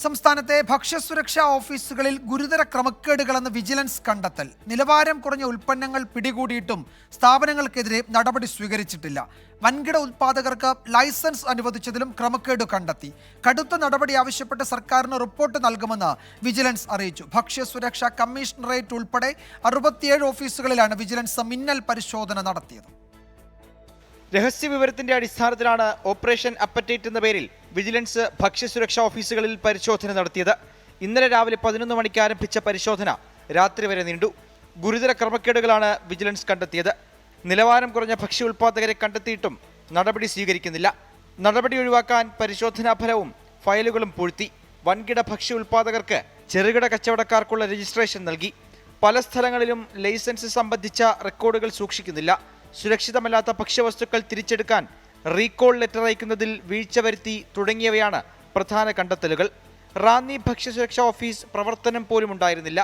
സംസ്ഥാനത്തെ ഭക്ഷ്യസുരക്ഷാ ഓഫീസുകളിൽ ഗുരുതര ക്രമക്കേടുകളെന്ന് വിജിലൻസ് കണ്ടെത്തൽ. നിലവാരം കുറഞ്ഞ ഉൽപ്പന്നങ്ങൾ പിടികൂടിയിട്ടും സ്ഥാപനങ്ങൾക്കെതിരെ നടപടി സ്വീകരിച്ചിട്ടില്ല. വൻകിട ഉൽപ്പാദകർക്ക് ലൈസൻസ് അനുവദിച്ചതിലും ക്രമക്കേട് കണ്ടെത്തി. കടുത്ത നടപടി ആവശ്യപ്പെട്ട് സർക്കാരിന് റിപ്പോർട്ട് നൽകുമെന്ന് വിജിലൻസ് അറിയിച്ചു. ഭക്ഷ്യസുരക്ഷാ കമ്മീഷണറേറ്റ് ഉൾപ്പെടെ 67 ഓഫീസുകളിലാണ് വിജിലൻസ് മിന്നൽ പരിശോധന നടത്തിയത്. രഹസ്യവിവരത്തിന്റെ അടിസ്ഥാനത്തിലാണ് ഓപ്പറേഷൻ അപ്പറ്റൈറ്റ് എന്ന പേരിൽ വിജിലൻസ് ഭക്ഷ്യസുരക്ഷാ ഓഫീസുകളിൽ പരിശോധന നടത്തിയത്. ഇന്നലെ രാവിലെ 11 മണിക്ക് ആരംഭിച്ച പരിശോധന രാത്രി വരെ നീണ്ടു. ഗുരുതര ക്രമക്കേടുകളാണ് വിജിലൻസ് കണ്ടെത്തിയത്. നിലവാരം കുറഞ്ഞ ഭക്ഷ്യ ഉൽപ്പാദകരെ കണ്ടെത്തിയിട്ടും നടപടി സ്വീകരിക്കുന്നില്ല. നടപടി ഒഴിവാക്കാൻ പരിശോധനാ ഫലവും ഫയലുകളും പൂഴ്ത്തി. വൻകിട ഭക്ഷ്യ ഉൽപ്പാദകർക്ക് ചെറുകിട കച്ചവടക്കാർക്കുള്ള രജിസ്ട്രേഷൻ നൽകി. പല സ്ഥലങ്ങളിലും ലൈസൻസ് സംബന്ധിച്ച റെക്കോർഡുകൾ സൂക്ഷിക്കുന്നില്ല. സുരക്ഷിതമല്ലാത്ത ഭക്ഷ്യവസ്തുക്കൾ തിരിച്ചെടുക്കാൻ റീകോൾ ലെറ്റർ അയക്കുന്നതിൽ വീഴ്ച വരുത്തി തുടങ്ങിയവയാണ് പ്രധാന കണ്ടെത്തലുകൾ. റാന്നി ഭക്ഷ്യസുരക്ഷാ ഓഫീസ് പ്രവർത്തനം പോലും ഉണ്ടായിരുന്നില്ല.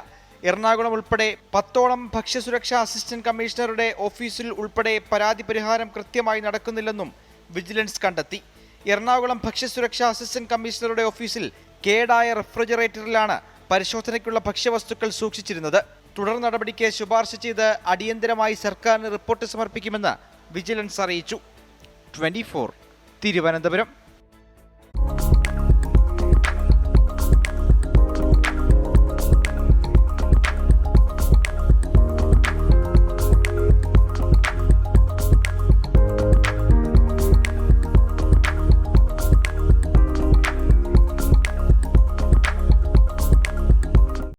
എറണാകുളം ഉൾപ്പെടെ 10ഓളം ഭക്ഷ്യസുരക്ഷാ അസിസ്റ്റന്റ് കമ്മീഷണറുടെ ഓഫീസിൽ ഉൾപ്പെടെ പരാതി പരിഹാരം കൃത്യമായി നടക്കുന്നില്ലെന്നും വിജിലൻസ് കണ്ടെത്തി. എറണാകുളം ഭക്ഷ്യസുരക്ഷാ അസിസ്റ്റന്റ് കമ്മീഷണറുടെ ഓഫീസിൽ കേടായ റെഫ്രിജറേറ്ററിലാണ് പരിശോധനയ്ക്കുള്ള ഭക്ഷ്യവസ്തുക്കൾ സൂക്ഷിച്ചിരുന്നത്. തുടർ നടപടിക്ക് ശുപാർശ ചെയ്ത് അടിയന്തരമായി സർക്കാരിന് റിപ്പോർട്ട് സമർപ്പിക്കുമെന്ന് വിജിലൻസ് അറിയിച്ചു. 24 തിരുവനന്തപുരം.